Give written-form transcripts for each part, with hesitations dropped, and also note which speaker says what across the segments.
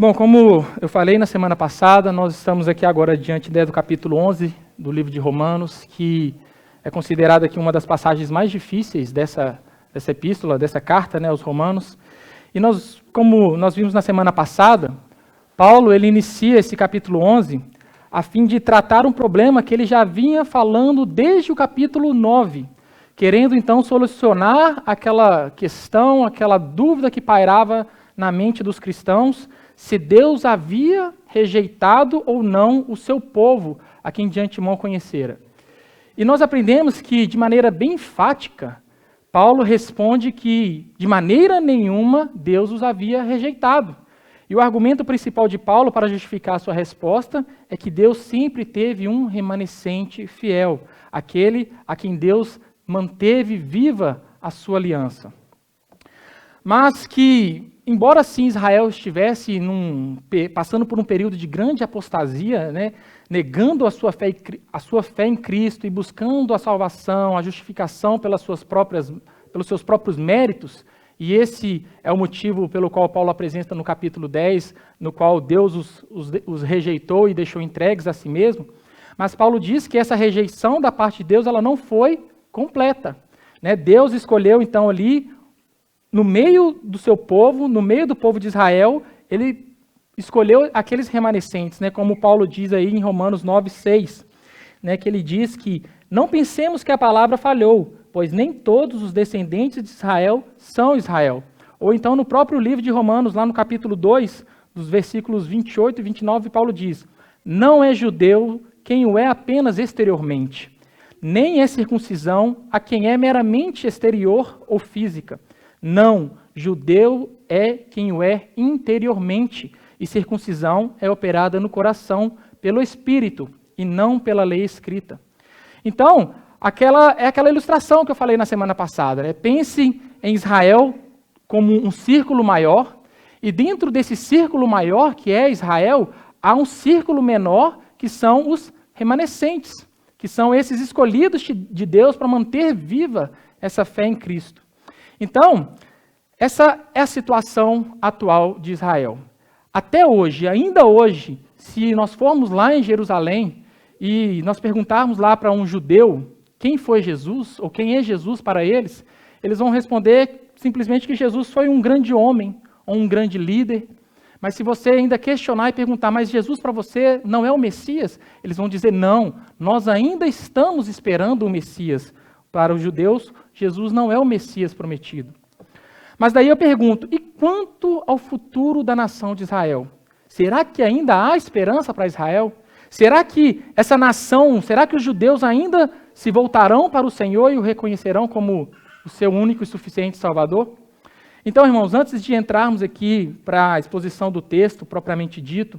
Speaker 1: Bom, como eu falei na semana passada, nós estamos aqui agora diante do capítulo 11 do livro de Romanos, que é considerado aqui uma das passagens mais difíceis dessa epístola, dessa carta, aos Romanos. E como nós vimos na semana passada, Paulo ele inicia esse capítulo 11 a fim de tratar um problema que ele já vinha falando desde o capítulo 9, querendo então solucionar aquela questão, aquela dúvida que pairava na mente dos cristãos, se Deus havia rejeitado ou não o seu povo, a quem de antemão conhecera. E nós aprendemos que, de maneira bem enfática, Paulo responde que, de maneira nenhuma, Deus os havia rejeitado. E o argumento principal de Paulo para justificar a sua resposta é que Deus sempre teve um remanescente fiel, aquele a quem Deus manteve viva a sua aliança. Mas que, embora sim Israel estivesse passando por um período de grande apostasia, negando a sua fé em Cristo e buscando a salvação, a justificação pelos seus próprios méritos, e esse é o motivo pelo qual Paulo apresenta no capítulo 10, no qual Deus os rejeitou e deixou entregues a si mesmo, mas Paulo diz que essa rejeição da parte de Deus ela não foi completa. Deus escolheu então ali, no meio do seu povo, no meio do povo de Israel, ele escolheu aqueles remanescentes, como Paulo diz aí em Romanos 9:6, que ele diz que não pensemos que a palavra falhou, pois nem todos os descendentes de Israel são Israel. Ou então no próprio livro de Romanos, lá no capítulo 2, dos versículos 28 e 29, Paulo diz: não é judeu quem o é apenas exteriormente, nem é circuncisão a quem é meramente exterior ou física. Não, judeu é quem o é interiormente, e circuncisão é operada no coração pelo Espírito e não pela lei escrita. Então, aquela ilustração que eu falei na semana passada. Pense em Israel como um círculo maior, e dentro desse círculo maior, que é Israel, há um círculo menor, que são os remanescentes, que são esses escolhidos de Deus para manter viva essa fé em Cristo. Então, essa é a situação atual de Israel. Até hoje, ainda hoje, se nós formos lá em Jerusalém e nós perguntarmos lá para um judeu quem foi Jesus, ou quem é Jesus para eles, eles vão responder simplesmente que Jesus foi um grande homem, ou um grande líder. Mas se você ainda questionar e perguntar, mas Jesus para você não é o Messias? Eles vão dizer, não, nós ainda estamos esperando o Messias. Para os judeus, Jesus não é o Messias prometido. Mas daí eu pergunto, e quanto ao futuro da nação de Israel? Será que ainda há esperança para Israel? Será que essa nação, será que os judeus ainda se voltarão para o Senhor e o reconhecerão como o seu único e suficiente Salvador? Então, irmãos, antes de entrarmos aqui para a exposição do texto propriamente dito,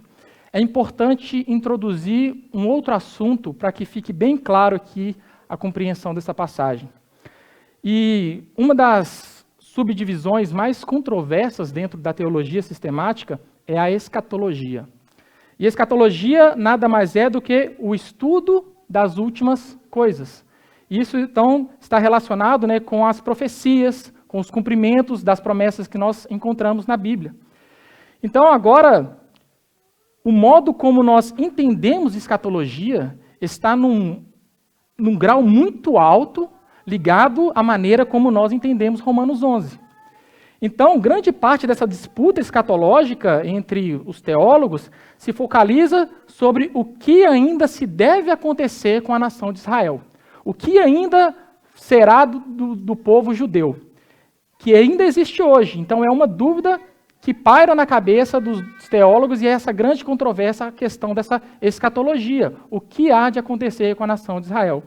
Speaker 1: é importante introduzir um outro assunto para que fique bem claro aqui a compreensão dessa passagem. E uma das subdivisões mais controversas dentro da teologia sistemática é a escatologia. E escatologia nada mais é do que o estudo das últimas coisas. Isso, então, está relacionado com as profecias, com os cumprimentos das promessas que nós encontramos na Bíblia. Então, agora, o modo como nós entendemos escatologia está num grau muito alto, ligado à maneira como nós entendemos Romanos 11. Então, grande parte dessa disputa escatológica entre os teólogos se focaliza sobre o que ainda se deve acontecer com a nação de Israel. O que ainda será do povo judeu, que ainda existe hoje. Então, é uma dúvida que paira na cabeça dos teólogos e é essa grande controvérsia, a questão dessa escatologia. O que há de acontecer com a nação de Israel?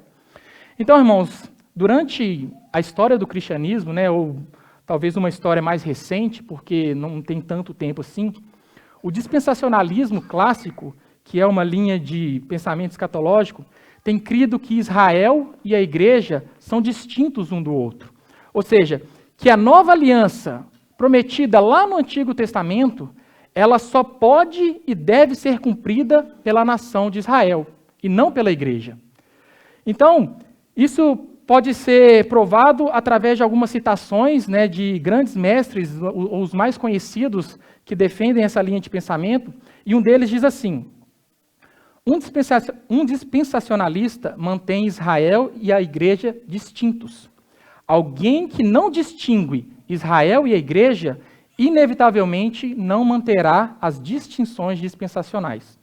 Speaker 1: Então, irmãos, durante a história do cristianismo, ou talvez uma história mais recente, porque não tem tanto tempo assim, o dispensacionalismo clássico, que é uma linha de pensamento escatológico, tem crido que Israel e a igreja são distintos um do outro. Ou seja, que a nova aliança prometida lá no Antigo Testamento, ela só pode e deve ser cumprida pela nação de Israel, e não pela igreja. Então, isso pode ser provado através de algumas citações, né, de grandes mestres, os mais conhecidos que defendem essa linha de pensamento, e um deles diz assim: um dispensacionalista mantém Israel e a igreja distintos. Alguém que não distingue Israel e a igreja, inevitavelmente não manterá as distinções dispensacionais.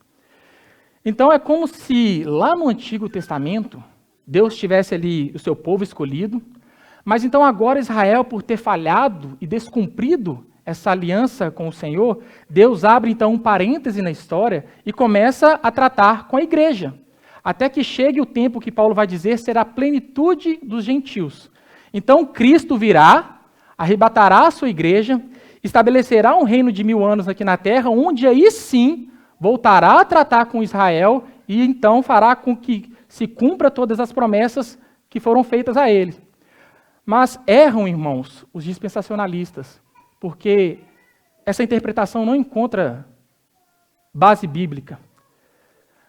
Speaker 1: Então é como se lá no Antigo Testamento, Deus tivesse ali o seu povo escolhido, mas então agora Israel, por ter falhado e descumprido essa aliança com o Senhor, Deus abre então um parêntese na história e começa a tratar com a igreja, até que chegue o tempo que Paulo vai dizer será a plenitude dos gentios. Então Cristo virá, arrebatará a sua igreja, estabelecerá um reino de 1000 anos aqui na terra, onde aí sim voltará a tratar com Israel e então fará com que se cumpra todas as promessas que foram feitas a ele. Mas erram, irmãos, os dispensacionalistas, porque essa interpretação não encontra base bíblica.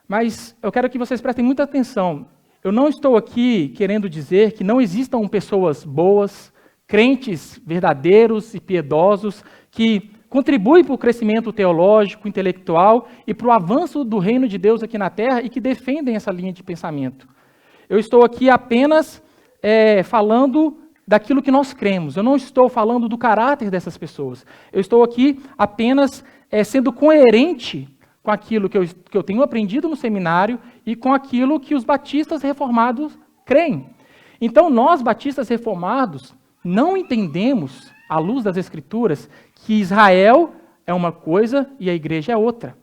Speaker 1: Mas eu quero que vocês prestem muita atenção. Eu não estou aqui querendo dizer que não existam pessoas boas, crentes verdadeiros e piedosos, que contribuem para o crescimento teológico, intelectual e para o avanço do reino de Deus aqui na terra e que defendem essa linha de pensamento. Eu estou aqui apenas falando daquilo que nós cremos. Eu não estou falando do caráter dessas pessoas. Eu estou aqui apenas sendo coerente com aquilo que eu tenho aprendido no seminário e com aquilo que os batistas reformados creem. Então, nós, batistas reformados, não entendemos, à luz das Escrituras, que Israel é uma coisa e a igreja é outra.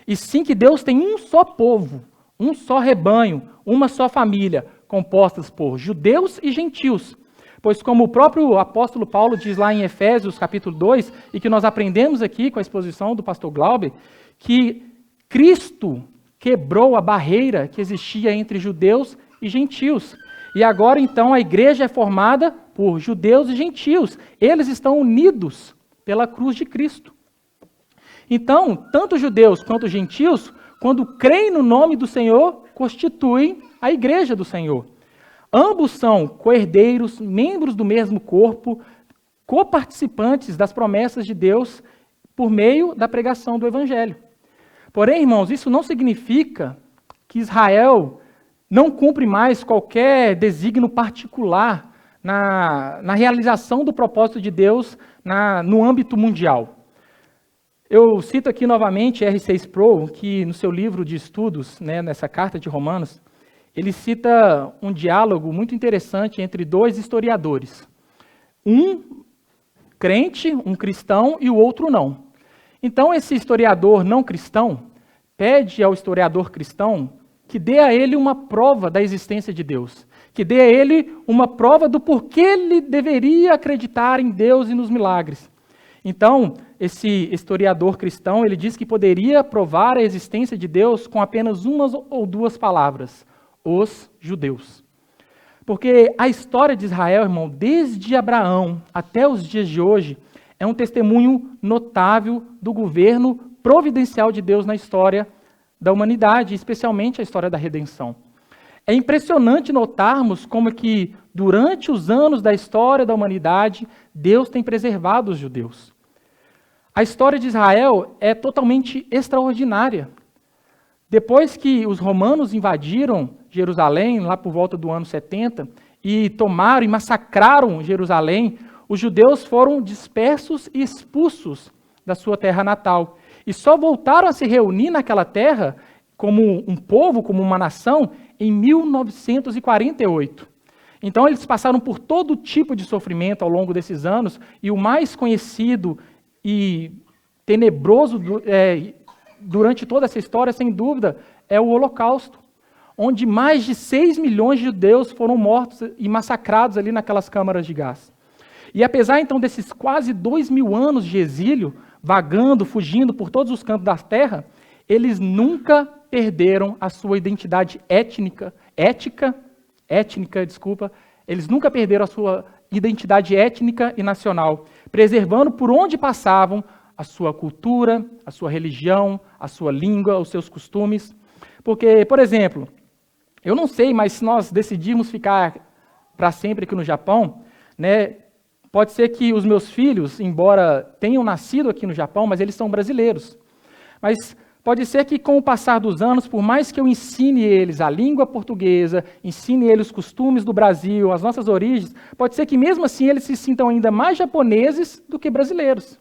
Speaker 1: E sim que Deus tem um só povo, um só rebanho, uma só família, compostas por judeus e gentios. Pois como o próprio apóstolo Paulo diz lá em Efésios capítulo 2, e que nós aprendemos aqui com a exposição do pastor Glauber, que Cristo quebrou a barreira que existia entre judeus e gentios. E agora, então, a igreja é formada por judeus e gentios. Eles estão unidos pela cruz de Cristo. Então, tanto judeus quanto gentios, quando creem no nome do Senhor, constituem a igreja do Senhor. Ambos são co-herdeiros, membros do mesmo corpo, coparticipantes das promessas de Deus por meio da pregação do Evangelho. Porém, irmãos, isso não significa que Israel não cumpre mais qualquer desígnio particular na realização do propósito de Deus no âmbito mundial. Eu cito aqui novamente R.C. Sproul, que no seu livro de estudos, nessa carta de Romanos, ele cita um diálogo muito interessante entre dois historiadores. Um crente, um cristão, e o outro não. Então, esse historiador não cristão pede ao historiador cristão que dê a ele uma prova da existência de Deus, que dê a ele uma prova do porquê ele deveria acreditar em Deus e nos milagres. Então, esse historiador cristão, ele diz que poderia provar a existência de Deus com apenas uma ou duas palavras: os judeus. Porque a história de Israel, irmão, desde Abraão até os dias de hoje, é um testemunho notável do governo providencial de Deus na história da humanidade, especialmente a história da redenção. É impressionante notarmos como que, durante os anos da história da humanidade, Deus tem preservado os judeus. A história de Israel é totalmente extraordinária. Depois que os romanos invadiram Jerusalém, lá por volta do ano 70, e tomaram e massacraram Jerusalém, os judeus foram dispersos e expulsos da sua terra natal. E só voltaram a se reunir naquela terra como um povo, como uma nação, em 1948. Então eles passaram por todo tipo de sofrimento ao longo desses anos, e o mais conhecido e tenebroso durante toda essa história, sem dúvida, é o Holocausto, onde mais de 6 milhões de judeus foram mortos e massacrados ali naquelas câmaras de gás. E apesar então desses quase 2000 anos de exílio, vagando, fugindo por todos os cantos da terra, eles nunca perderam a sua identidade étnica, eles nunca perderam a sua identidade étnica e nacional, preservando por onde passavam a sua cultura, a sua religião, a sua língua, os seus costumes. Porque, por exemplo, eu não sei, mas se nós decidirmos ficar para sempre aqui no Japão, né? Pode ser que os meus filhos, embora tenham nascido aqui no Japão, mas eles são brasileiros. Mas pode ser que com o passar dos anos, por mais que eu ensine eles a língua portuguesa, ensine eles os costumes do Brasil, as nossas origens, pode ser que mesmo assim eles se sintam ainda mais japoneses do que brasileiros.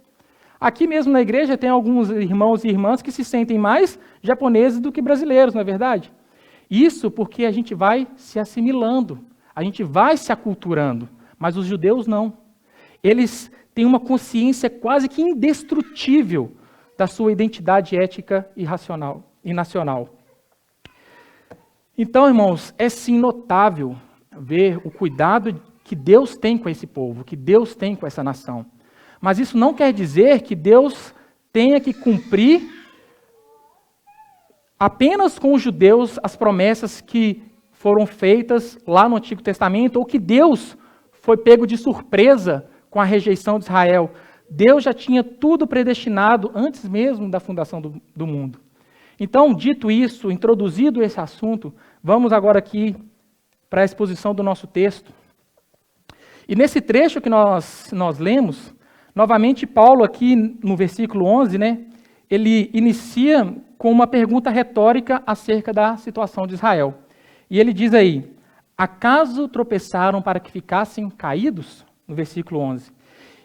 Speaker 1: Aqui mesmo na igreja tem alguns irmãos e irmãs que se sentem mais japoneses do que brasileiros, não é verdade? Isso porque a gente vai se assimilando, a gente vai se aculturando, mas os judeus não. Eles têm uma consciência quase que indestrutível da sua identidade ética e racional e nacional. Então, irmãos, é sim notável ver o cuidado que Deus tem com esse povo, que Deus tem com essa nação. Mas isso não quer dizer que Deus tenha que cumprir apenas com os judeus as promessas que foram feitas lá no Antigo Testamento, ou que Deus foi pego de surpresa com a rejeição de Israel. Deus já tinha tudo predestinado antes mesmo da fundação do mundo. Então, dito isso, introduzido esse assunto, vamos agora aqui para a exposição do nosso texto. E nesse trecho que nós lemos, novamente Paulo aqui no versículo 11, né, ele inicia com uma pergunta retórica acerca da situação de Israel. E ele diz aí, acaso tropeçaram para que ficassem caídos? No versículo 11.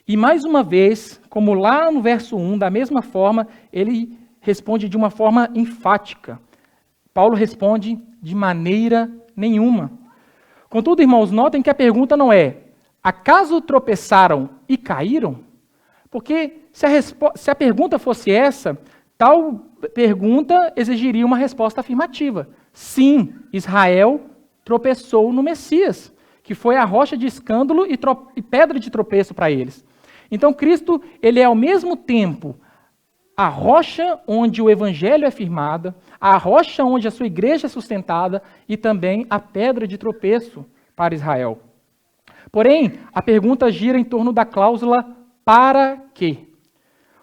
Speaker 1: E mais uma vez, como lá no verso 1, da mesma forma, ele responde de uma forma enfática. Paulo responde de maneira nenhuma. Contudo, irmãos, notem que a pergunta não é, acaso tropeçaram e caíram? Porque se a pergunta fosse essa, tal pergunta exigiria uma resposta afirmativa. Sim, Israel tropeçou no Messias, que foi a rocha de escândalo e pedra de tropeço para eles. Então, Cristo, ele é ao mesmo tempo a rocha onde o evangelho é firmado, a rocha onde a sua igreja é sustentada e também a pedra de tropeço para Israel. Porém, a pergunta gira em torno da cláusula para quê?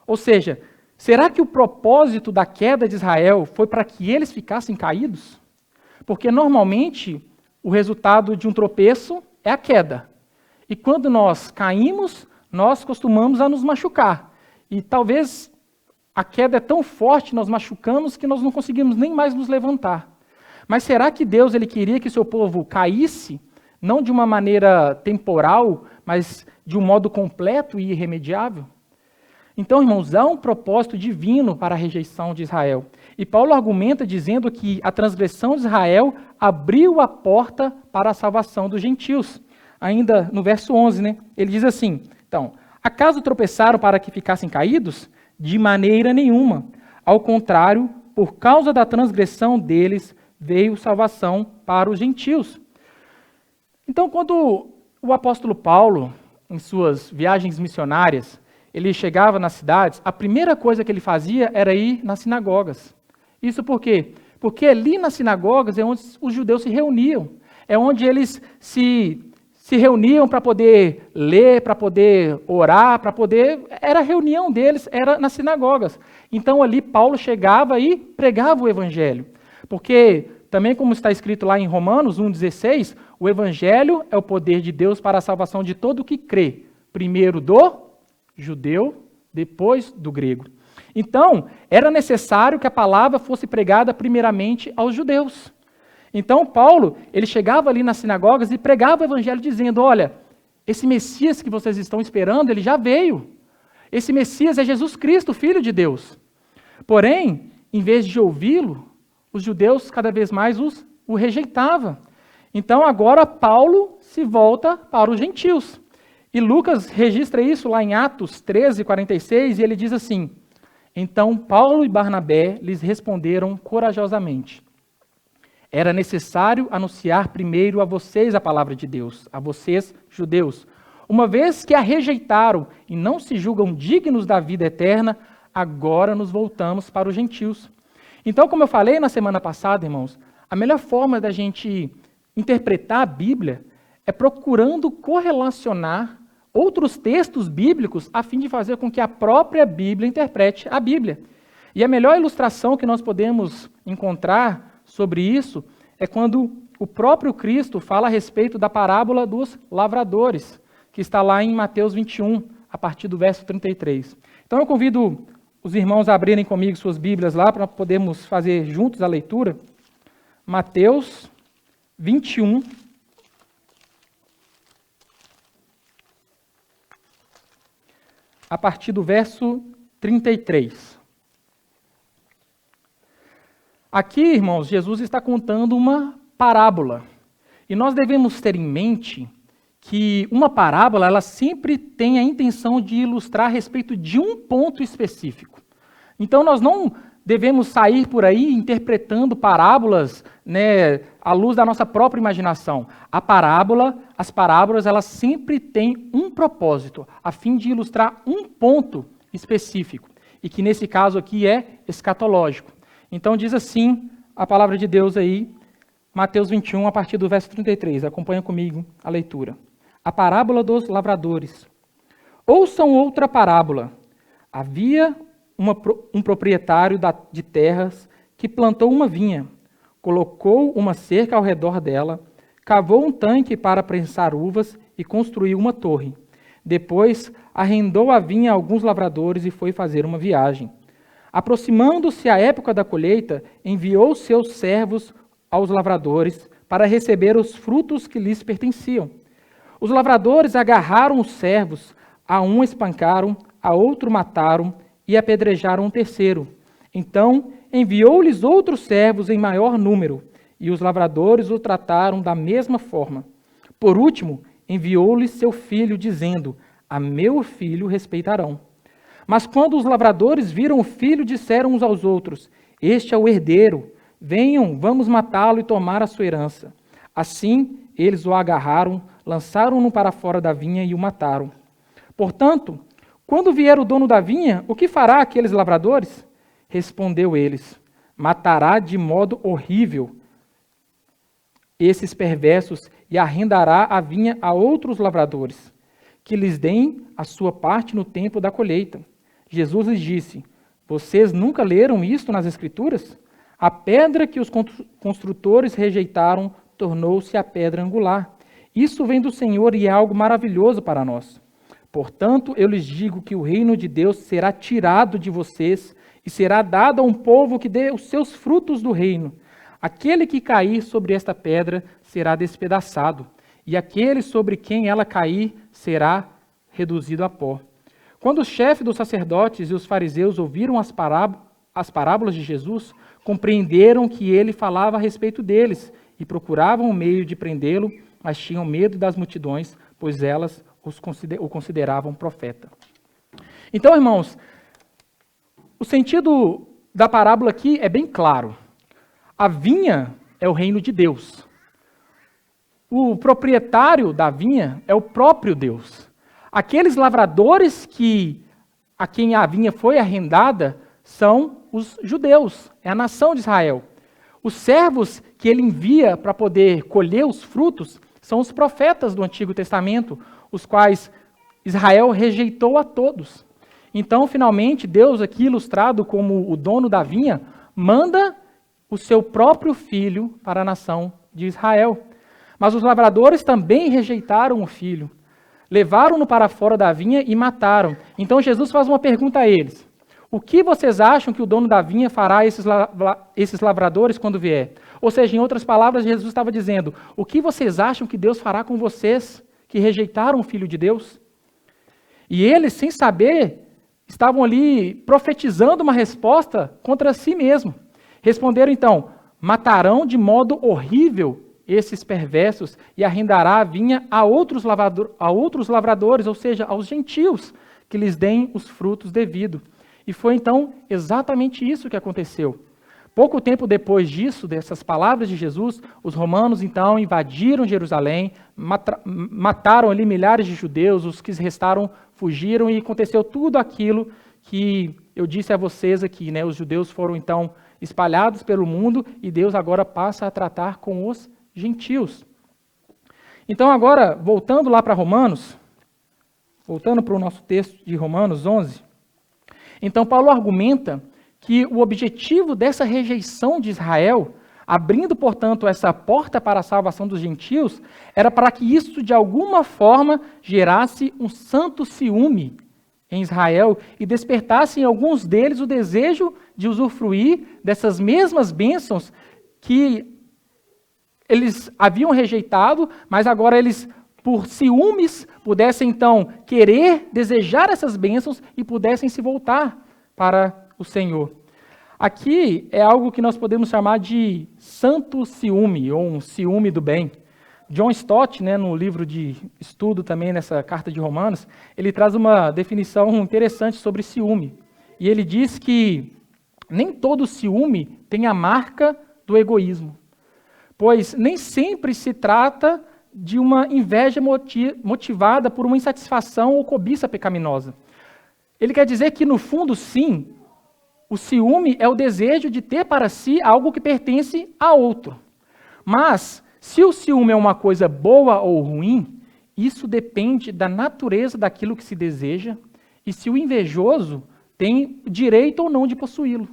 Speaker 1: Ou seja, será que o propósito da queda de Israel foi para que eles ficassem caídos? Porque normalmente o resultado de um tropeço é a queda. E quando nós caímos, nós costumamos a nos machucar. E talvez a queda é tão forte, nós machucamos, que nós não conseguimos nem mais nos levantar. Mas será que Deus ele queria que seu povo caísse, não de uma maneira temporal, mas de um modo completo e irremediável? Então, irmãos, há um propósito divino para a rejeição de Israel. E Paulo argumenta dizendo que a transgressão de Israel abriu a porta para a salvação dos gentios. Ainda no verso 11, né? Ele diz assim, então, acaso tropeçaram para que ficassem caídos? De maneira nenhuma. Ao contrário, por causa da transgressão deles, veio salvação para os gentios. Então, quando o apóstolo Paulo, em suas viagens missionárias, ele chegava nas cidades, a primeira coisa que ele fazia era ir nas sinagogas. Isso por quê? Porque ali nas sinagogas é onde os judeus se reuniam. É onde eles se reuniam para poder ler, para poder orar, era a reunião deles, era nas sinagogas. Então ali Paulo chegava e pregava o evangelho. Porque também como está escrito lá em Romanos 1,16, o evangelho é o poder de Deus para a salvação de todo o que crê. Primeiro do judeu, depois do grego. Então, era necessário que a palavra fosse pregada primeiramente aos judeus. Então, Paulo, ele chegava ali nas sinagogas e pregava o evangelho dizendo, olha, esse Messias que vocês estão esperando, ele já veio. Esse Messias é Jesus Cristo, Filho de Deus. Porém, em vez de ouvi-lo, os judeus cada vez mais o rejeitavam. Então, agora Paulo se volta para os gentios. E Lucas registra isso lá em Atos 13, 46, e ele diz assim, então Paulo e Barnabé lhes responderam corajosamente, era necessário anunciar primeiro a vocês a palavra de Deus, a vocês, judeus, uma vez que a rejeitaram e não se julgam dignos da vida eterna, agora nos voltamos para os gentios. Então, como eu falei na semana passada, irmãos, a melhor forma da gente interpretar a Bíblia é procurando correlacionar outros textos bíblicos a fim de fazer com que a própria Bíblia interprete a Bíblia. E a melhor ilustração que nós podemos encontrar sobre isso é quando o próprio Cristo fala a respeito da parábola dos lavradores, que está lá em Mateus 21, a partir do verso 33. Então eu convido os irmãos a abrirem comigo suas Bíblias lá, para podermos fazer juntos a leitura. Mateus 21, a partir do verso 33. Aqui, irmãos, Jesus está contando uma parábola. E nós devemos ter em mente que uma parábola, ela sempre tem a intenção de ilustrar a respeito de um ponto específico. Então, nós não devemos sair por aí interpretando parábolas, à luz da nossa própria imaginação. As parábolas, elas sempre têm um propósito, a fim de ilustrar um ponto específico, e que nesse caso aqui é escatológico. Então diz assim a palavra de Deus aí, Mateus 21, a partir do verso 33. Acompanha comigo a leitura. A parábola dos lavradores. Ouçam outra parábola. Havia um proprietário de terras que plantou uma vinha, colocou uma cerca ao redor dela, cavou um tanque para prensar uvas e construiu uma torre. Depois arrendou a vinha a alguns lavradores e foi fazer uma viagem. Aproximando-se a época da colheita, enviou seus servos aos lavradores para receber os frutos que lhes pertenciam. Os lavradores agarraram os servos, a um espancaram, a outro mataram e apedrejaram um terceiro. Então enviou-lhes outros servos em maior número, e os lavradores o trataram da mesma forma. Por último, enviou-lhes seu filho, dizendo: a meu filho respeitarão. Mas quando os lavradores viram o filho, disseram uns aos outros: este é o herdeiro, venham, vamos matá-lo e tomar a sua herança. Assim, eles o agarraram, lançaram-no para fora da vinha e o mataram. Portanto, quando vier o dono da vinha, o que fará aqueles lavradores? Respondeu eles: matará de modo horrível esses perversos e arrendará a vinha a outros lavradores, que lhes deem a sua parte no tempo da colheita. Jesus lhes disse: vocês nunca leram isto nas Escrituras? A pedra que os construtores rejeitaram tornou-se a pedra angular. Isso vem do Senhor e é algo maravilhoso para nós. Portanto, eu lhes digo que o reino de Deus será tirado de vocês e será dado a um povo que dê os seus frutos do reino. Aquele que cair sobre esta pedra será despedaçado, e aquele sobre quem ela cair será reduzido a pó. Quando os chefes dos sacerdotes e os fariseus ouviram as parábolas de Jesus, compreenderam que ele falava a respeito deles e procuravam um meio de prendê-lo, mas tinham medo das multidões, pois elas o consideravam profeta. Então, irmãos, o sentido da parábola aqui é bem claro. A vinha é o reino de Deus. O proprietário da vinha é o próprio Deus. Aqueles lavradores a quem a vinha foi arrendada são os judeus, é a nação de Israel. Os servos que ele envia para poder colher os frutos são os profetas do Antigo Testamento, os quais Israel rejeitou a todos. Então, finalmente, Deus, aqui ilustrado como o dono da vinha, manda o seu próprio filho para a nação de Israel. Mas os lavradores também rejeitaram o filho. Levaram-no para fora da vinha e mataram. Então Jesus faz uma pergunta a eles: o que vocês acham que o dono da vinha fará a esses lavradores quando vier? Ou seja, em outras palavras, Jesus estava dizendo: o que vocês acham que Deus fará com vocês que rejeitaram o Filho de Deus? E eles, sem saber, estavam ali profetizando uma resposta contra si mesmo. Responderam então: matarão de modo horrível esses perversos e arrendará a vinha a outros lavradores, ou seja, aos gentios, que lhes deem os frutos devidos. E foi então exatamente isso que aconteceu. Pouco tempo depois disso, dessas palavras de Jesus, os romanos então invadiram Jerusalém, mataram ali milhares de judeus, os que restaram fugiram e aconteceu tudo aquilo que eu disse a vocês aqui, né? Os judeus foram então espalhados pelo mundo e Deus agora passa a tratar com os gentios. Então agora, voltando lá para Romanos, voltando para o nosso texto de Romanos 11, então Paulo argumenta que o objetivo dessa rejeição de Israel, abrindo, portanto, essa porta para a salvação dos gentios, era para que isso, de alguma forma, gerasse um santo ciúme em Israel e despertasse em alguns deles o desejo de usufruir dessas mesmas bênçãos que eles haviam rejeitado, mas agora eles, por ciúmes, pudessem então querer, desejar essas bênçãos e pudessem se voltar para o Senhor. Aqui é algo que nós podemos chamar de santo ciúme, ou um ciúme do bem. John Stott, no livro de estudo também, nessa carta de Romanos, ele traz uma definição interessante sobre ciúme. E ele diz que nem todo ciúme tem a marca do egoísmo, pois nem sempre se trata de uma inveja motivada por uma insatisfação ou cobiça pecaminosa. Ele quer dizer que, no fundo, sim, o ciúme é o desejo de ter para si algo que pertence a outro. Mas, se o ciúme é uma coisa boa ou ruim, isso depende da natureza daquilo que se deseja e se o invejoso tem direito ou não de possuí-lo.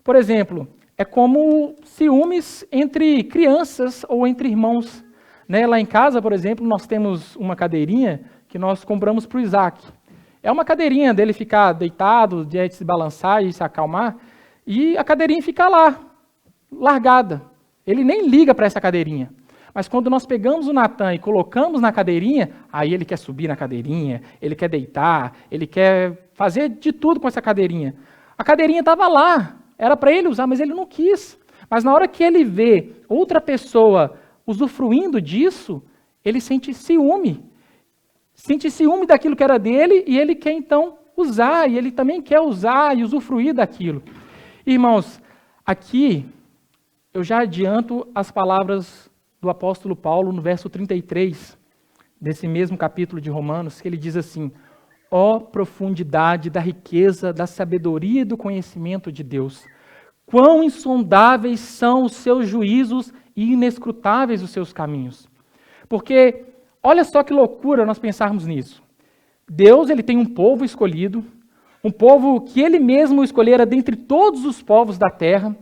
Speaker 1: Por exemplo, é como ciúmes entre crianças ou entre irmãos. Lá em casa, por exemplo, nós temos uma cadeirinha que nós compramos para o Isaac. É uma cadeirinha dele ficar deitado, de se balançar e se acalmar, e a cadeirinha fica lá, largada. Ele nem liga para essa cadeirinha. Mas quando nós pegamos o Natan e colocamos na cadeirinha, aí ele quer subir na cadeirinha, ele quer deitar, ele quer fazer de tudo com essa cadeirinha. A cadeirinha estava lá, era para ele usar, mas ele não quis. Mas na hora que ele vê outra pessoa usufruindo disso, ele sente ciúme. Sente ciúme daquilo que era dele e ele quer então usar, e ele também quer usar e usufruir daquilo. Irmãos, aqui eu já adianto as palavras do apóstolo Paulo no verso 33, desse mesmo capítulo de Romanos, que ele diz assim: ó profundidade da riqueza, da sabedoria e do conhecimento de Deus, quão insondáveis são os seus juízos e inescrutáveis os seus caminhos. Porque olha só que loucura nós pensarmos nisso. Deus, ele tem um povo escolhido, um povo que ele mesmo escolhera dentre todos os povos da terra,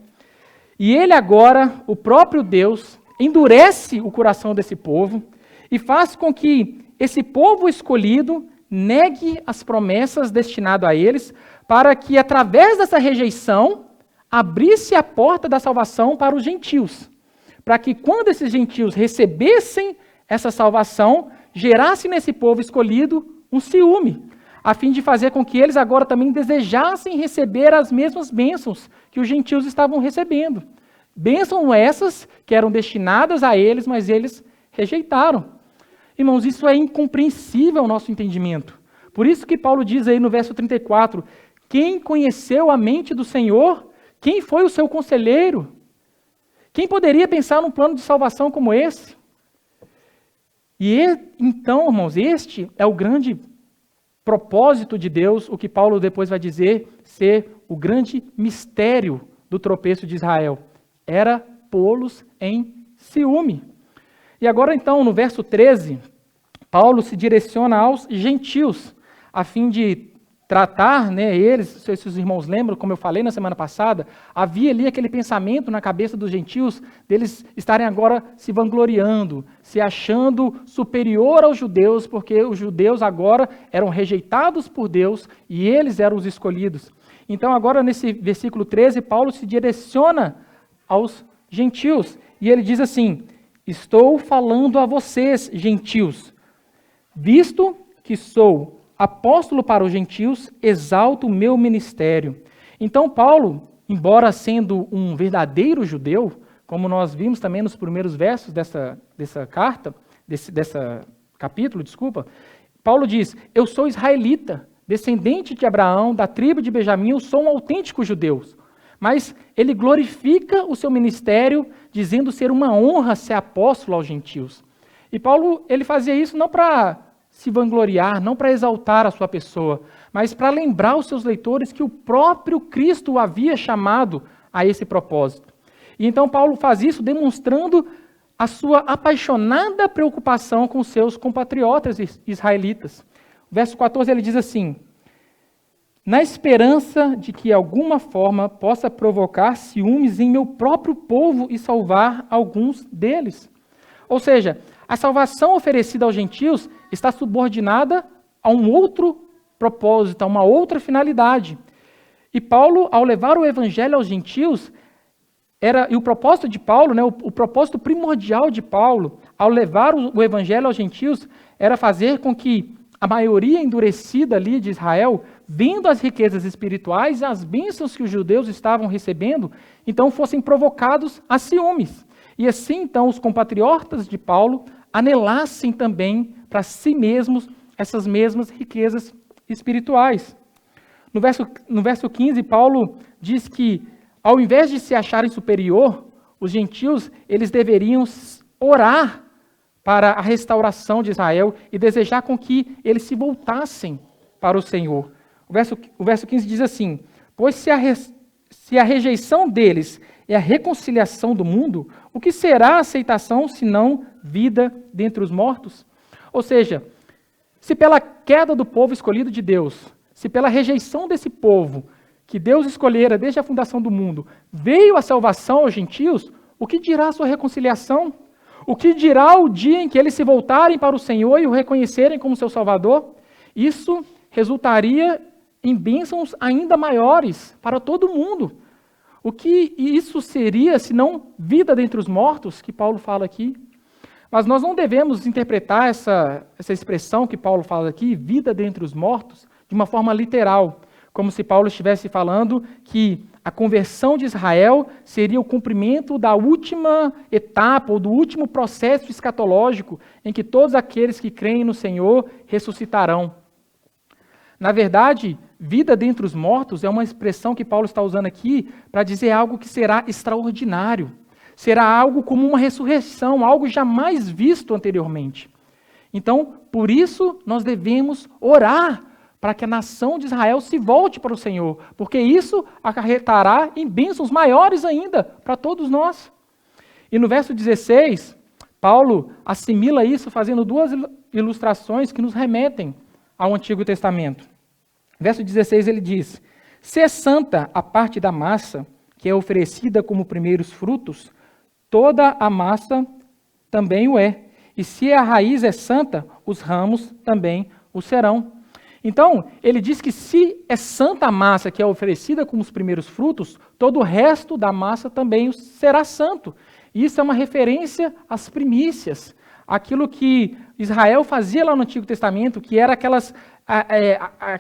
Speaker 1: e ele agora, o próprio Deus, endurece o coração desse povo e faz com que esse povo escolhido negue as promessas destinadas a eles, para que através dessa rejeição abrisse a porta da salvação para os gentios, para que quando esses gentios recebessem essa salvação, gerasse nesse povo escolhido um ciúme, a fim de fazer com que eles agora também desejassem receber as mesmas bênçãos que os gentios estavam recebendo. Bênçãos essas que eram destinadas a eles, mas eles rejeitaram. Irmãos, isso é incompreensível ao nosso entendimento. Por isso que Paulo diz aí no verso 34, quem conheceu a mente do Senhor? Quem foi o seu conselheiro? Quem poderia pensar num plano de salvação como esse? E então, irmãos, este é o grande propósito de Deus, o que Paulo depois vai dizer ser o grande mistério do tropeço de Israel. Era pô-los em ciúme. E agora então, no verso 13, Paulo se direciona aos gentios, a fim de tratar, eles, não sei se os irmãos lembram, como eu falei na semana passada, havia ali aquele pensamento na cabeça dos gentios, deles estarem agora se vangloriando, se achando superior aos judeus, porque os judeus agora eram rejeitados por Deus e eles eram os escolhidos. Então agora nesse versículo 13, Paulo se direciona aos gentios, e ele diz assim, estou falando a vocês, gentios, visto que sou apóstolo para os gentios, exalto o meu ministério. Então Paulo, embora sendo um verdadeiro judeu, como nós vimos também nos primeiros versos dessa carta, dessa capítulo, Paulo diz, eu sou israelita, descendente de Abraão, da tribo de Benjamim, eu sou um autêntico judeu. Mas ele glorifica o seu ministério, dizendo ser uma honra ser apóstolo aos gentios. E Paulo, ele fazia isso não para se vangloriar, não para exaltar a sua pessoa, mas para lembrar os seus leitores que o próprio Cristo o havia chamado a esse propósito. E então Paulo faz isso demonstrando a sua apaixonada preocupação com seus compatriotas israelitas. O verso 14 ele diz assim, na esperança de que, de alguma forma, possa provocar ciúmes em meu próprio povo e salvar alguns deles. Ou seja, a salvação oferecida aos gentios está subordinada a um outro propósito, a uma outra finalidade. E Paulo, ao levar o evangelho aos gentios, e o propósito de Paulo, né, o propósito primordial de Paulo, ao levar o evangelho aos gentios, era fazer com que a maioria endurecida ali de Israel, vendo as riquezas espirituais e as bênçãos que os judeus estavam recebendo, então fossem provocados a ciúmes. E assim, então, os compatriotas de Paulo anelassem também para si mesmos essas mesmas riquezas espirituais. No verso 15, Paulo diz que, ao invés de se acharem superior, os gentios, eles deveriam orar para a restauração de Israel e desejar com que eles se voltassem para o Senhor. O verso 15 diz assim: pois se a rejeição deles é a reconciliação do mundo, o que será a aceitação senão vida dentre os mortos? Ou seja, se pela queda do povo escolhido de Deus, se pela rejeição desse povo, que Deus escolhera desde a fundação do mundo, veio a salvação aos gentios, o que dirá a sua reconciliação? O que dirá o dia em que eles se voltarem para o Senhor e o reconhecerem como seu Salvador? Isso resultaria em bênçãos ainda maiores para todo mundo. O que isso seria, senão vida dentre os mortos, que Paulo fala aqui? Mas nós não devemos interpretar essa expressão que Paulo fala aqui, vida dentre os mortos, de uma forma literal, como se Paulo estivesse falando que a conversão de Israel seria o cumprimento da última etapa, ou do último processo escatológico, em que todos aqueles que creem no Senhor ressuscitarão. Na verdade, vida dentre os mortos é uma expressão que Paulo está usando aqui para dizer algo que será extraordinário. Será algo como uma ressurreição, algo jamais visto anteriormente. Então, por isso, nós devemos orar para que a nação de Israel se volte para o Senhor, porque isso acarretará em bênçãos maiores ainda para todos nós. E no verso 16, Paulo assimila isso fazendo duas ilustrações que nos remetem ao Antigo Testamento. Verso 16 ele diz: se é santa a parte da massa, que é oferecida como primeiros frutos, toda a massa também o é. E se a raiz é santa, os ramos também o serão. Então, ele diz que se é santa a massa que é oferecida como os primeiros frutos, todo o resto da massa também será santo. Isso é uma referência às primícias, aquilo que Israel fazia lá no Antigo Testamento, que era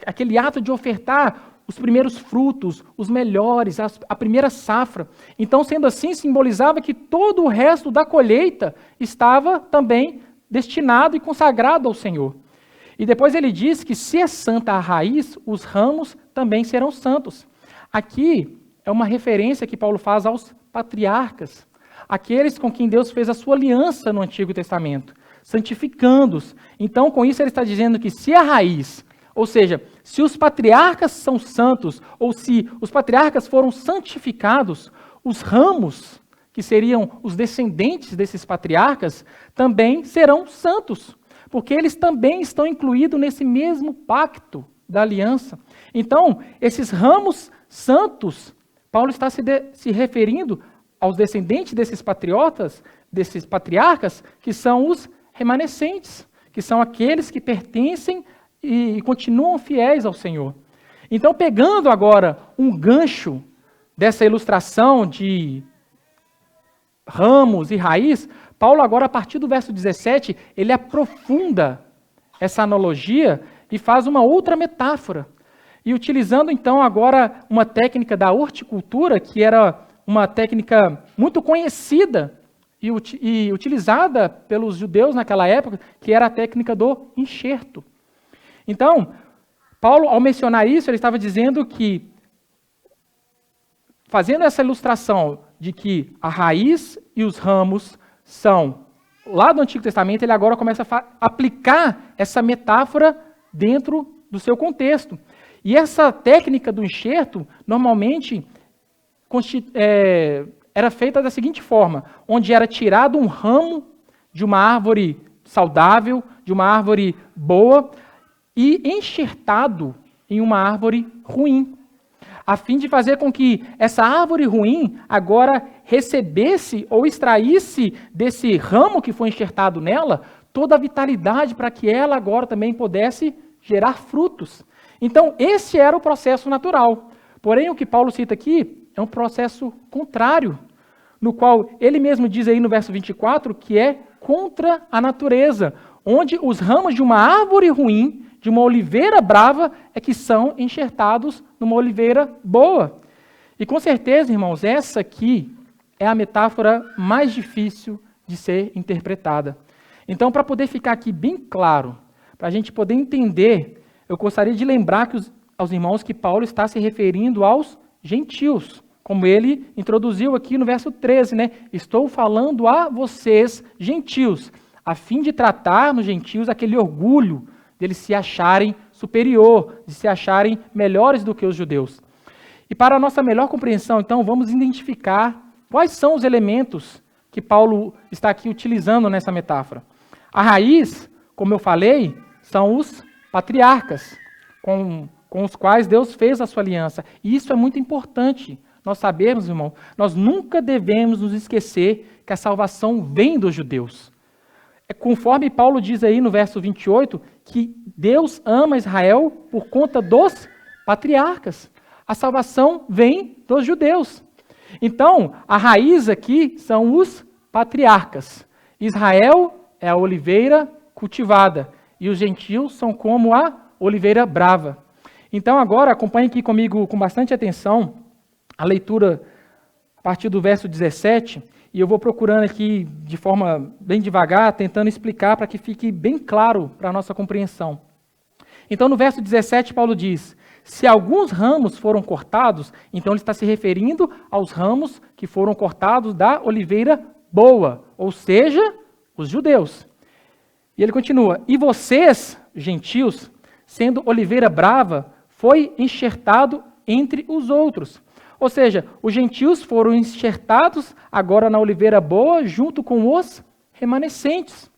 Speaker 1: aquele ato de ofertar os primeiros frutos, os melhores, a primeira safra. Então, sendo assim, simbolizava que todo o resto da colheita estava também destinado e consagrado ao Senhor. E depois ele diz que se é santa a raiz, os ramos também serão santos. Aqui é uma referência que Paulo faz aos patriarcas, aqueles com quem Deus fez a sua aliança no Antigo Testamento, santificando-os. Então, com isso ele está dizendo que se a raiz, ou seja, se os patriarcas são santos, ou se os patriarcas foram santificados, os ramos, que seriam os descendentes desses patriarcas, também serão santos, porque eles também estão incluídos nesse mesmo pacto da aliança. Então, esses ramos santos, Paulo está se referindo aos descendentes desses patriotas, desses patriarcas, que são os remanescentes, que são aqueles que pertencem e continuam fiéis ao Senhor. Então, pegando agora um gancho dessa ilustração de ramos e raiz, Paulo agora, a partir do verso 17, ele aprofunda essa analogia e faz uma outra metáfora. E utilizando então agora uma técnica da horticultura, que era uma técnica muito conhecida e utilizada pelos judeus naquela época, que era a técnica do enxerto. Então, Paulo, ao mencionar isso, ele estava dizendo que, fazendo essa ilustração de que a raiz e os ramos são, lá do Antigo Testamento, ele agora começa a aplicar essa metáfora dentro do seu contexto. E essa técnica do enxerto, normalmente, era feita da seguinte forma, onde era tirado um ramo de uma árvore saudável, de uma árvore boa, e enxertado em uma árvore ruim, a fim de fazer com que essa árvore ruim agora recebesse ou extraísse desse ramo que foi enxertado nela toda a vitalidade para que ela agora também pudesse gerar frutos. Então, esse era o processo natural. Porém, o que Paulo cita aqui é um processo contrário, no qual ele mesmo diz aí no verso 24 que é contra a natureza, onde os ramos de uma árvore ruim, de uma oliveira brava, é que são enxertados numa oliveira boa. E com certeza, irmãos, essa aqui é a metáfora mais difícil de ser interpretada. Então, para poder ficar aqui bem claro, para a gente poder entender, eu gostaria de lembrar aos irmãos que Paulo está se referindo aos gentios, como ele introduziu aqui no verso 13, né? Estou falando a vocês, gentios, a fim de tratar nos gentios aquele orgulho deles se acharem superior, de se acharem melhores do que os judeus. E para a nossa melhor compreensão, então, vamos identificar quais são os elementos que Paulo está aqui utilizando nessa metáfora. A raiz, como eu falei, são os patriarcas, com os quais Deus fez a sua aliança. E isso é muito importante nós sabermos, irmão, nós nunca devemos nos esquecer que a salvação vem dos judeus. É conforme Paulo diz aí no verso 28, que Deus ama Israel por conta dos patriarcas. A salvação vem dos judeus. Então, a raiz aqui são os patriarcas. Israel é a oliveira cultivada e os gentios são como a oliveira brava. Então, agora, acompanhe aqui comigo com bastante atenção a leitura a partir do verso 17, e eu vou procurando aqui de forma bem devagar, tentando explicar para que fique bem claro para a nossa compreensão. Então, no verso 17, Paulo diz: se alguns ramos foram cortados, então ele está se referindo aos ramos que foram cortados da oliveira boa, ou seja, os judeus. E ele continua: e vocês, gentios, sendo oliveira brava, foi enxertado entre os outros. Ou seja, os gentios foram enxertados agora na oliveira boa, junto com os remanescentes.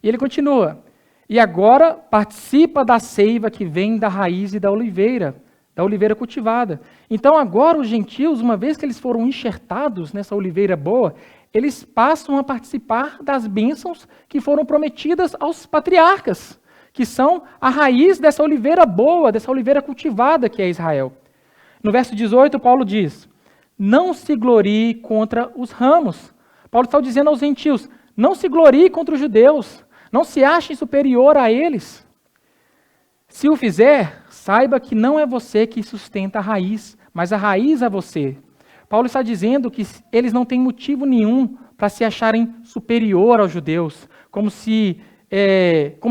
Speaker 1: E ele continua: e agora participa da seiva que vem da raiz e da oliveira cultivada. Então agora os gentios, uma vez que eles foram enxertados nessa oliveira boa, eles passam a participar das bênçãos que foram prometidas aos patriarcas, que são a raiz dessa oliveira boa, dessa oliveira cultivada que é Israel. No verso 18, Paulo diz: não se glorie contra os ramos. Paulo está dizendo aos gentios: não se glorie contra os judeus, não se achem superior a eles. Se o fizer, saiba que não é você que sustenta a raiz, mas a raiz é você. Paulo está dizendo que eles não têm motivo nenhum para se acharem superior aos judeus, como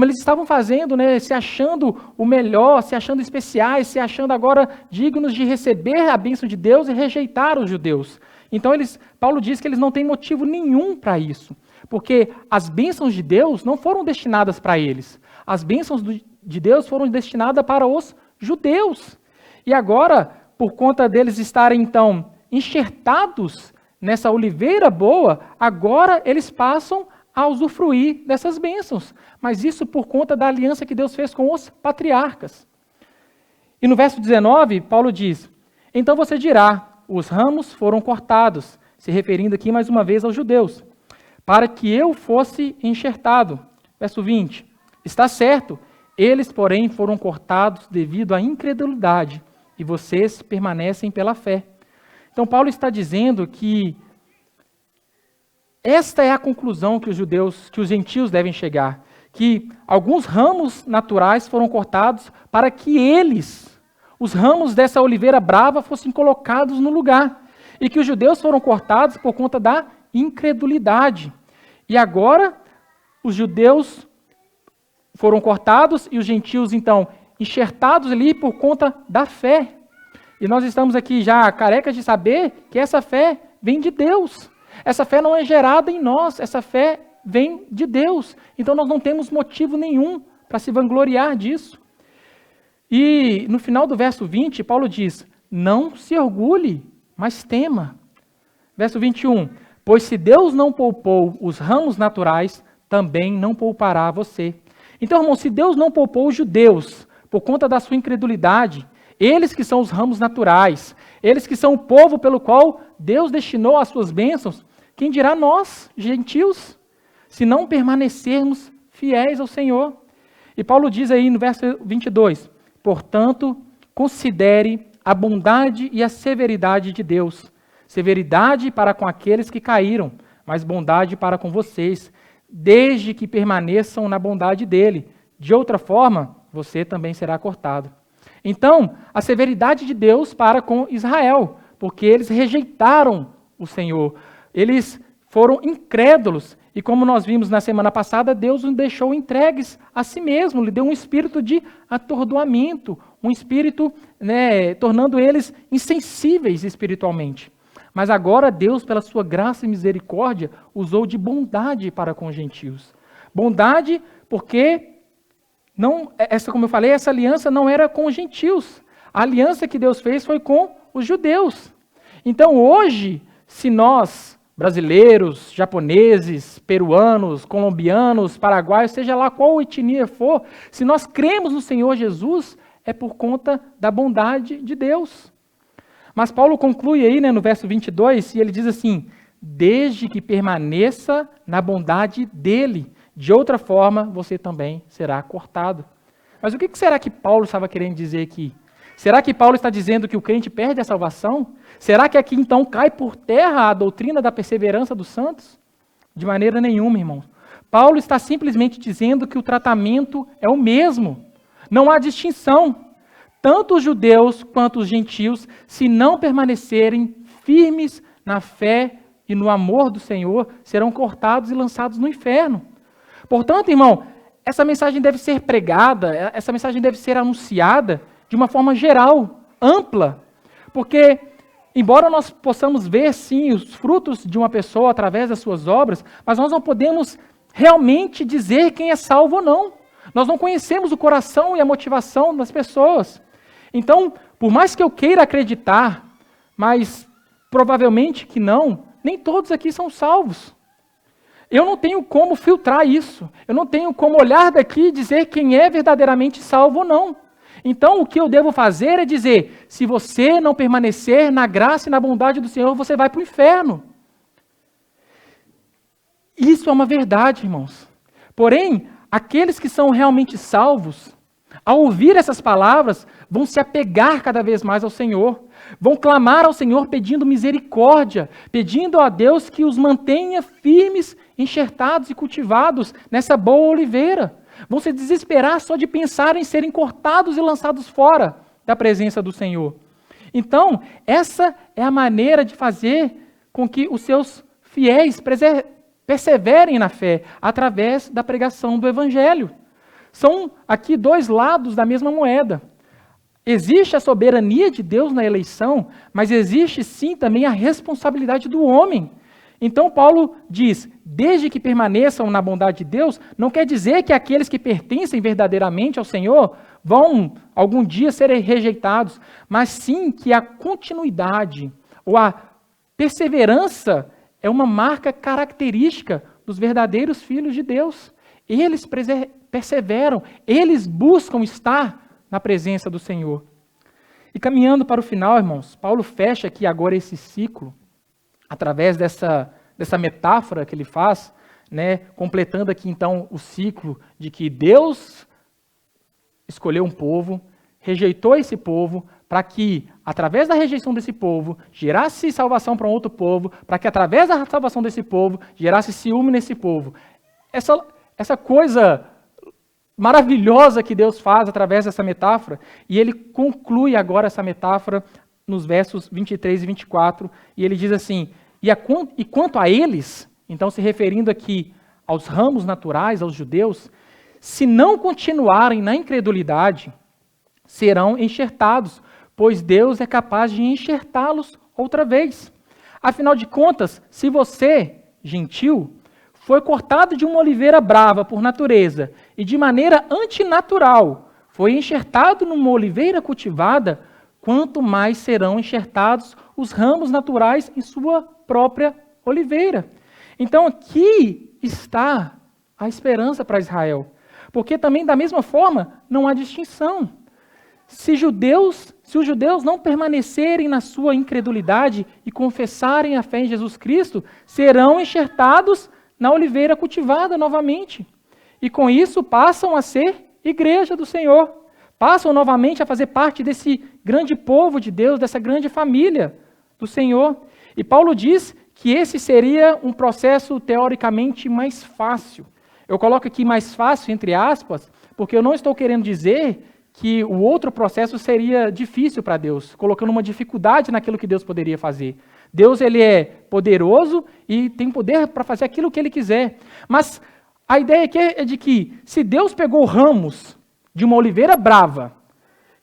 Speaker 1: eles estavam fazendo, né, se achando o melhor, se achando especiais, se achando agora dignos de receber a bênção de Deus e rejeitar os judeus. Então Paulo diz que eles não têm motivo nenhum para isso, porque as bênçãos de Deus não foram destinadas para eles. As bênçãos de Deus foram destinadas para os judeus. E agora, por conta deles estarem então enxertados nessa oliveira boa, agora eles passam a usufruir dessas bênçãos. Mas isso por conta da aliança que Deus fez com os patriarcas. E no verso 19, Paulo diz: então você dirá, os ramos foram cortados, se referindo aqui mais uma vez aos judeus, para que eu fosse enxertado. Verso 20, está certo, eles, porém, foram cortados devido à incredulidade, e vocês permanecem pela fé. Então Paulo está dizendo que esta é a conclusão que os gentios devem chegar, que alguns ramos naturais foram cortados para que os ramos dessa oliveira brava, fossem colocados no lugar, e que os judeus foram cortados por conta da incredulidade. E agora os judeus foram cortados e os gentios, então, enxertados ali por conta da fé. E nós estamos aqui já carecas de saber que essa fé vem de Deus. Essa fé não é gerada em nós, essa fé vem de Deus. Então nós não temos motivo nenhum para se vangloriar disso. E no final do verso 20, Paulo diz: não se orgulhe, mas tema. Verso 21, pois se Deus não poupou os ramos naturais, também não poupará você. Então, irmão, se Deus não poupou os judeus por conta da sua incredulidade. Eles que são os ramos naturais, eles que são o povo pelo qual Deus destinou as suas bênçãos, quem dirá nós, gentios, se não permanecermos fiéis ao Senhor? E Paulo diz aí no verso 22, portanto, considere a bondade e a severidade de Deus, severidade para com aqueles que caíram, mas bondade para com vocês, desde que permaneçam na bondade dele. De outra forma, você também será cortado. Então, a severidade de Deus para com Israel, porque eles rejeitaram o Senhor, eles foram incrédulos, e como nós vimos na semana passada, Deus os deixou entregues a si mesmo, lhe deu um espírito de atordoamento, um espírito, tornando eles insensíveis espiritualmente. Mas agora Deus, pela sua graça e misericórdia, usou de bondade para com os gentios. Bondade porque, como eu falei, essa aliança não era com os gentios. A aliança que Deus fez foi com os judeus. Então hoje, se nós, brasileiros, japoneses, peruanos, colombianos, paraguaios, seja lá qual etnia for, se nós cremos no Senhor Jesus, é por conta da bondade de Deus. Mas Paulo conclui aí, no verso 22, e ele diz assim, desde que permaneça na bondade dele, de outra forma você também será cortado. Mas o que será que Paulo estava querendo dizer aqui? Será que Paulo está dizendo que o crente perde a salvação? Será que aqui então cai por terra a doutrina da perseverança dos santos? De maneira nenhuma, irmãos. Paulo está simplesmente dizendo que o tratamento é o mesmo. Não há distinção. Tanto os judeus quanto os gentios, se não permanecerem firmes na fé e no amor do Senhor, serão cortados e lançados no inferno. Portanto, irmão, essa mensagem deve ser pregada, essa mensagem deve ser anunciada de uma forma geral, ampla, porque, embora nós possamos ver, sim, os frutos de uma pessoa através das suas obras, mas nós não podemos realmente dizer quem é salvo ou não. Nós não conhecemos o coração e a motivação das pessoas. Então, por mais que eu queira acreditar, mas provavelmente que não, nem todos aqui são salvos. Eu não tenho como filtrar isso. Eu não tenho como olhar daqui e dizer quem é verdadeiramente salvo ou não. Então, o que eu devo fazer é dizer, se você não permanecer na graça e na bondade do Senhor, você vai para o inferno. Isso é uma verdade, irmãos. Porém, aqueles que são realmente salvos, ao ouvir essas palavras, vão se apegar cada vez mais ao Senhor, vão clamar ao Senhor pedindo misericórdia, pedindo a Deus que os mantenha firmes, enxertados e cultivados nessa boa oliveira. Vão se desesperar só de pensar em serem cortados e lançados fora da presença do Senhor. Então, essa é a maneira de fazer com que os seus fiéis perseverem na fé, através da pregação do Evangelho. São aqui dois lados da mesma moeda. Existe a soberania de Deus na eleição, mas existe sim também a responsabilidade do homem. Então Paulo diz, desde que permaneçam na bondade de Deus, não quer dizer que aqueles que pertencem verdadeiramente ao Senhor vão algum dia serem rejeitados, mas sim que a continuidade ou a perseverança é uma marca característica dos verdadeiros filhos de Deus. Eles perseveram, eles buscam estar na presença do Senhor. E caminhando para o final, irmãos, Paulo fecha aqui agora esse ciclo, através dessa metáfora que ele faz, completando aqui então o ciclo de que Deus escolheu um povo, rejeitou esse povo, para que, através da rejeição desse povo, gerasse salvação para um outro povo, para que, através da salvação desse povo, gerasse ciúme nesse povo. Essa coisa maravilhosa que Deus faz através dessa metáfora, e ele conclui agora essa metáfora nos versos 23 e 24, e ele diz assim, e quanto a eles, então se referindo aqui aos ramos naturais, aos judeus, se não continuarem na incredulidade, serão enxertados, pois Deus é capaz de enxertá-los outra vez. Afinal de contas, se você, gentil, foi cortado de uma oliveira brava por natureza e de maneira antinatural foi enxertado numa oliveira cultivada, quanto mais serão enxertados os ramos naturais em sua própria oliveira. Então aqui está a esperança para Israel. Porque também, da mesma forma, não há distinção. Se os judeus não permanecerem na sua incredulidade e confessarem a fé em Jesus Cristo, serão enxertados na oliveira cultivada novamente. E com isso passam a ser igreja do Senhor. Passam novamente a fazer parte desse grande povo de Deus, dessa grande família do Senhor. E Paulo diz que esse seria um processo teoricamente mais fácil. Eu coloco aqui mais fácil, entre aspas, porque eu não estou querendo dizer que o outro processo seria difícil para Deus, colocando uma dificuldade naquilo que Deus poderia fazer. Deus, ele é poderoso e tem poder para fazer aquilo que ele quiser. Mas a ideia aqui é de que, se Deus pegou ramos de uma oliveira brava,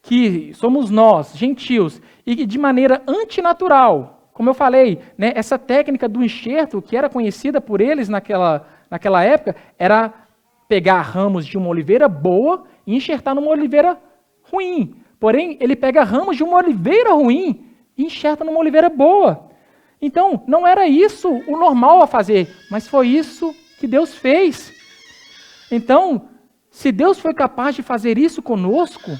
Speaker 1: que somos nós, gentios, e de maneira antinatural, como eu falei, né, essa técnica do enxerto, que era conhecida por eles naquela época, era pegar ramos de uma oliveira boa e enxertar numa oliveira ruim. Porém, ele pega ramos de uma oliveira ruim e enxerta numa oliveira boa. Então, não era isso o normal a fazer, mas foi isso que Deus fez. Então, se Deus foi capaz de fazer isso conosco,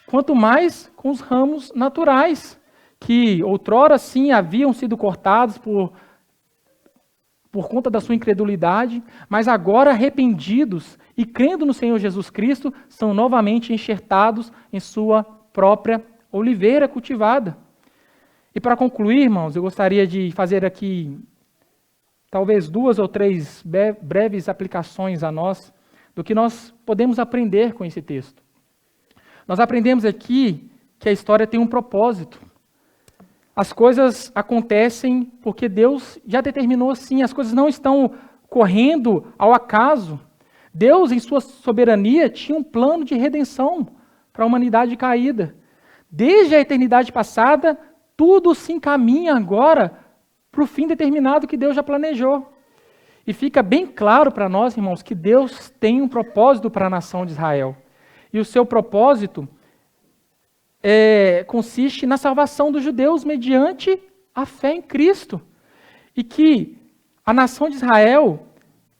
Speaker 1: quanto mais com os ramos naturais, que outrora sim haviam sido cortados por conta da sua incredulidade, mas agora arrependidos e crendo no Senhor Jesus Cristo, são novamente enxertados em sua própria oliveira cultivada. E para concluir, irmãos, eu gostaria de fazer aqui talvez 2 ou 3 breves aplicações a nós do que nós podemos aprender com esse texto. Nós aprendemos aqui que a história tem um propósito. As coisas acontecem porque Deus já determinou assim, as coisas não estão correndo ao acaso. Deus, em sua soberania, tinha um plano de redenção para a humanidade caída. Desde a eternidade passada, tudo se encaminha agora para o fim determinado que Deus já planejou. E fica bem claro para nós, irmãos, que Deus tem um propósito para a nação de Israel. E o seu propósito consiste na salvação dos judeus mediante a fé em Cristo. E que a nação de Israel,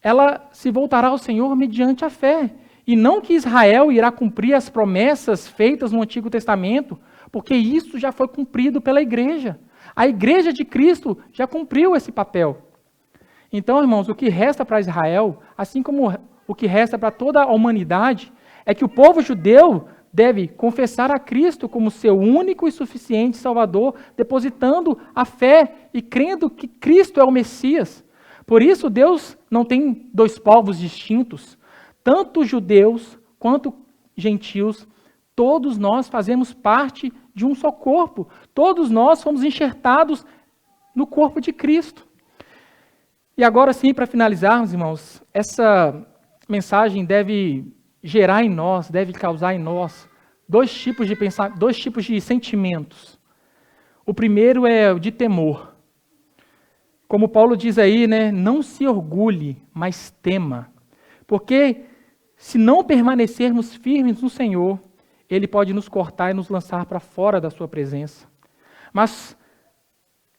Speaker 1: ela se voltará ao Senhor mediante a fé. E não que Israel irá cumprir as promessas feitas no Antigo Testamento, porque isso já foi cumprido pela igreja. A igreja de Cristo já cumpriu esse papel. Então, irmãos, o que resta para Israel, assim como o que resta para toda a humanidade, é que o povo judeu deve confessar a Cristo como seu único e suficiente Salvador, depositando a fé e crendo que Cristo é o Messias. Por isso, Deus não tem 2 povos distintos. Tanto judeus quanto gentios, todos nós fazemos parte de um só corpo. Todos nós fomos enxertados no corpo de Cristo. E agora sim, para finalizarmos, irmãos, essa mensagem deve gerar em nós, deve causar em nós 2 tipos de sentimentos. O primeiro é o de temor. Como Paulo diz aí, né, não se orgulhe, mas tema. Porque se não permanecermos firmes no Senhor, Ele pode nos cortar e nos lançar para fora da sua presença. Mas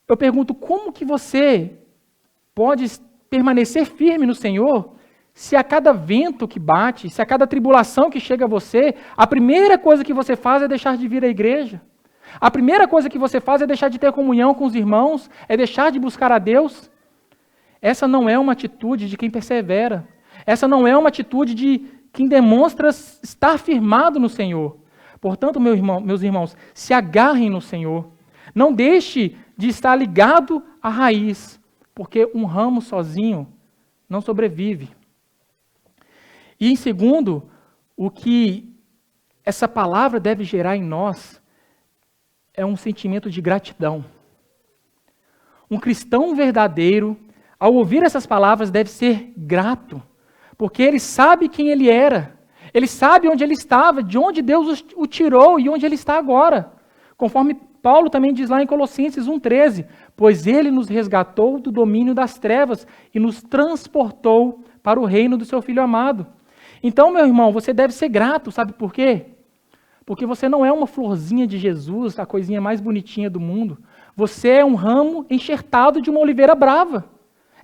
Speaker 1: eu pergunto, como que você pode permanecer firme no Senhor se a cada vento que bate, se a cada tribulação que chega a você, a primeira coisa que você faz é deixar de vir à igreja? A primeira coisa que você faz é deixar de ter comunhão com os irmãos, é deixar de buscar a Deus? Essa não é uma atitude de quem persevera. Essa não é uma atitude de quem demonstra estar firmado no Senhor. Portanto, meus irmãos, se agarrem no Senhor. Não deixe de estar ligado à raiz, porque um ramo sozinho não sobrevive. E em segundo, o que essa palavra deve gerar em nós é um sentimento de gratidão. Um cristão verdadeiro, ao ouvir essas palavras, deve ser grato, porque ele sabe quem ele era, ele sabe onde ele estava, de onde Deus o tirou e onde ele está agora. Conforme Paulo também diz lá em Colossenses 1,13, pois ele nos resgatou do domínio das trevas e nos transportou para o reino do seu Filho amado. Então, meu irmão, você deve ser grato, sabe por quê? Porque você não é uma florzinha de Jesus, a coisinha mais bonitinha do mundo. Você é um ramo enxertado de uma oliveira brava.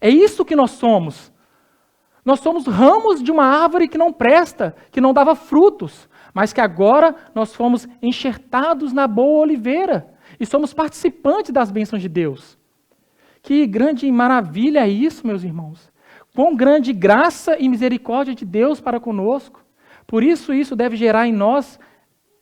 Speaker 1: É isso que nós somos. Nós somos ramos de uma árvore que não presta, que não dava frutos, mas que agora nós fomos enxertados na boa oliveira e somos participantes das bênçãos de Deus. Que grande maravilha é isso, meus irmãos. Quão grande graça e misericórdia de Deus para conosco. Por isso deve gerar em nós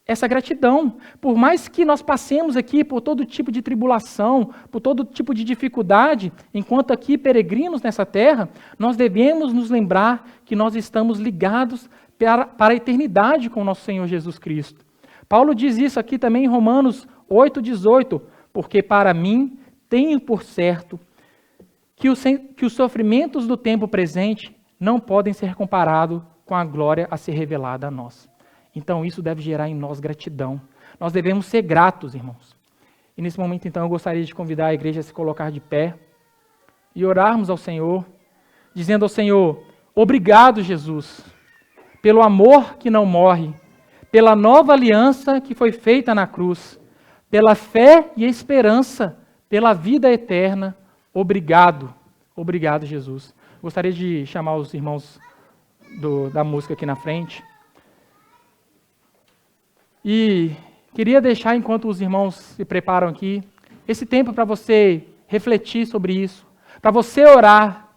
Speaker 1: essa gratidão. Por mais que nós passemos aqui por todo tipo de tribulação, por todo tipo de dificuldade, enquanto aqui peregrinos nessa terra, nós devemos nos lembrar que nós estamos ligados para a eternidade com o nosso Senhor Jesus Cristo. Paulo diz isso aqui também em Romanos 8,18, porque para mim tenho por certo que os sofrimentos do tempo presente não podem ser comparados com a glória a ser revelada a nós. Então isso deve gerar em nós gratidão. Nós devemos ser gratos, irmãos. E nesse momento, então, eu gostaria de convidar a igreja a se colocar de pé e orarmos ao Senhor, dizendo ao Senhor: obrigado, Jesus, pelo amor que não morre, pela nova aliança que foi feita na cruz, pela fé e esperança, pela vida eterna. Obrigado, obrigado, Jesus. Gostaria de chamar os irmãos da música aqui na frente. E queria deixar, enquanto os irmãos se preparam aqui, esse tempo para você refletir sobre isso, para você orar,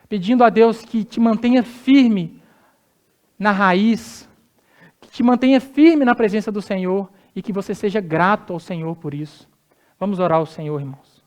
Speaker 1: pedindo a Deus que te mantenha firme na raiz, que te mantenha firme na presença do Senhor e que você seja grato ao Senhor por isso. Vamos orar ao Senhor, irmãos.